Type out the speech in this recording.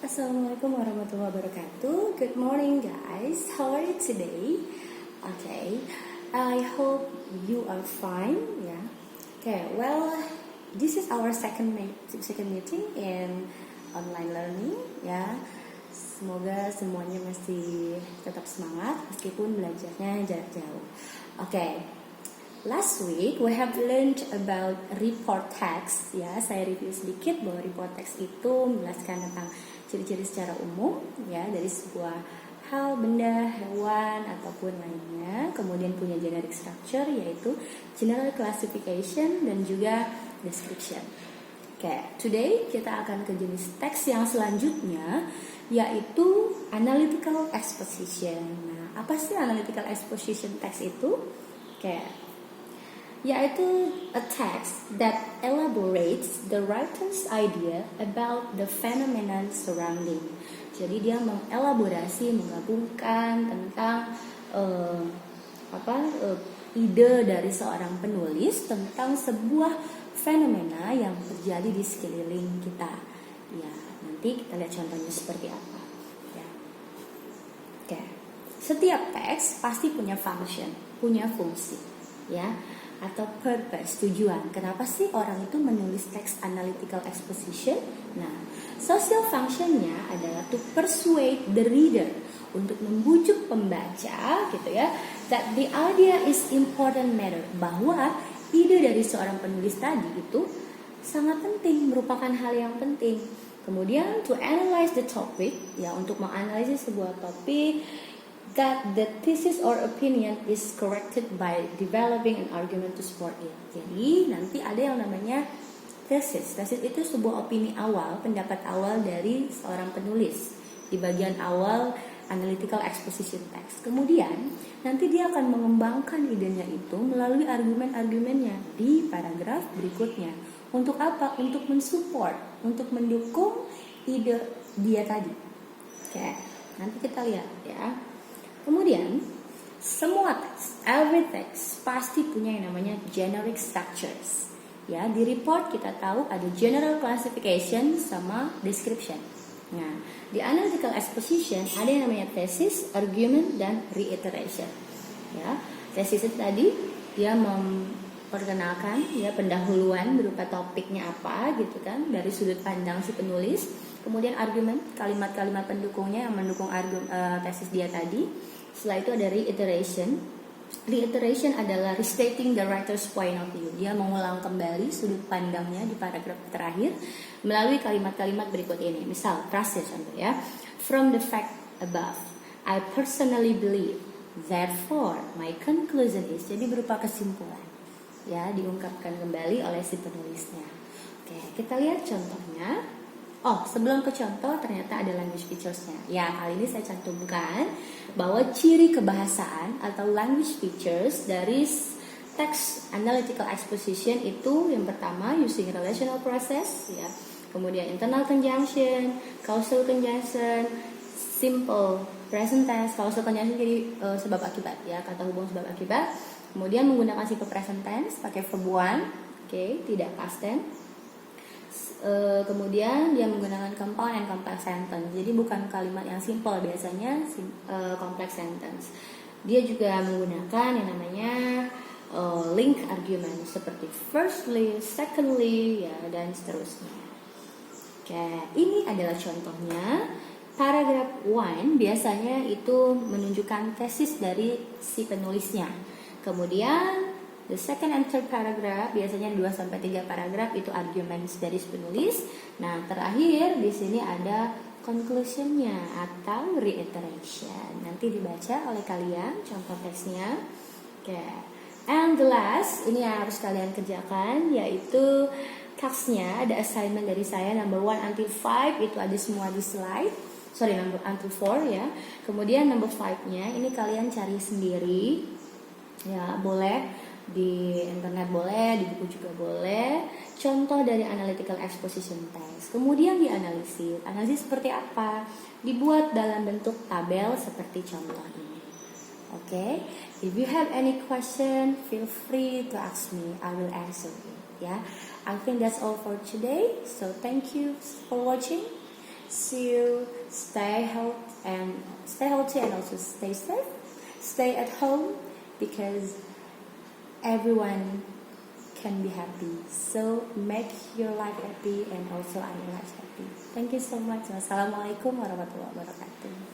Assalamualaikum warahmatullahi wabarakatuh. Good morning, guys. How are you today? Okay, I hope you are fine. Yeah. Okay. Well, this is our second meeting in online learning. Ya. Semoga semuanya masih tetap semangat meskipun belajarnya jarak jauh. Okay. Last week we have learned about report text. Ya, saya review sedikit bahwa report text itu menjelaskan tentang ciri-ciri secara umum ya dari sebuah hal, benda, hewan ataupun lainnya. Kemudian punya generic structure yaitu general classification dan juga description. Oke, today kita akan ke jenis teks yang selanjutnya yaitu analytical exposition. Nah, apa sih analytical exposition text itu? Oke, yaitu a text that elaborates the writer's idea about the phenomenon surrounding. Jadi dia mengelaborasi, menggabungkan tentang ide dari seorang penulis tentang sebuah fenomena yang terjadi di sekeliling kita. Ya, nanti kita lihat contohnya seperti apa. Ya. Oke, setiap teks pasti punya function, punya fungsi, ya. Atau purpose, tujuan. Kenapa sih orang itu menulis teks analytical exposition? Nah, social functionnya adalah to persuade the reader, untuk membujuk pembaca gitu ya, that the idea is important matter, bahwa ide dari seorang penulis tadi itu sangat penting, merupakan hal yang penting. Kemudian to analyze the topic, ya, untuk menganalisis sebuah topik, that the thesis or opinion is corrected by developing an argument to support it. Jadi nanti ada yang namanya thesis. Thesis itu sebuah opini awal, pendapat awal dari seorang penulis di bagian awal analytical exposition text. Kemudian nanti dia akan mengembangkan idenya itu melalui argumen-argumennya di paragraf berikutnya. Untuk apa? Untuk mensupport, untuk mendukung ide dia tadi. Oke, nanti kita lihat ya. Kemudian, semua teks, every text pasti punya yang namanya generic structures. Ya, di report kita tahu ada general classification sama description. Nah, di analytical exposition ada yang namanya thesis, argument, dan reiteration. Ya, thesis itu tadi dia memperkenalkan ya pendahuluan berupa topiknya apa gitu kan dari sudut pandang si penulis. Kemudian argument, kalimat-kalimat pendukungnya yang mendukung tesis dia tadi. Setelah itu ada reiteration. Reiteration adalah restating the writer's point of view. Dia mengulang kembali sudut pandangnya di paragraf terakhir melalui kalimat-kalimat berikut ini. Misal, frase contoh ya. From the fact above, I personally believe. Therefore, my conclusion is. Jadi berupa kesimpulan. Ya, diungkapkan kembali oleh si penulisnya. Oke, kita lihat contohnya. Oh, sebelum ke contoh ternyata ada language features-nya. Ya, kali ini saya cantumkan bahwa ciri kebahasaan atau language features dari text analytical exposition itu yang pertama using relational process ya. Kemudian internal conjunction, causal conjunction, simple present tense, causal conjunction jadi sebab akibat ya, kata hubung sebab akibat. Kemudian menggunakan simple present tense pakai verb one, oke, tidak past tense. Kemudian dia menggunakan compound and complex sentence. Jadi bukan kalimat yang simple, biasanya complex sentence. Dia juga menggunakan yang namanya link argument seperti firstly, secondly, ya, dan seterusnya. Oke, ini adalah contohnya. Paragraph 1 biasanya itu menunjukkan tesis dari si penulisnya. Kemudian the second and third paragraph biasanya 2-3 paragraf itu arguments dari penulis. Nah, terakhir di sini ada conclusionnya atau reiteration. Nanti dibaca oleh kalian contoh teksnya. Oke. And the last, ini yang harus kalian kerjakan yaitu teksnya ada assignment dari saya number 1 until 5 itu ada semua di slide. Number until 4 ya. Kemudian number 5-nya ini kalian cari sendiri. Ya, boleh di internet boleh, di buku juga boleh. Contoh dari analytical exposition text. Kemudian dianalisis. Analisis seperti apa? Dibuat dalam bentuk tabel seperti contoh ini. Oke. If you have any question, feel free to ask me. I will answer you. Ya. I think that's all for today. So thank you for watching. See you. Stay healthy and also stay safe. Stay at home because everyone can be happy. So make your life happy and also our life happy. Thank you so much. Wassalamualaikum warahmatullahi wabarakatuh.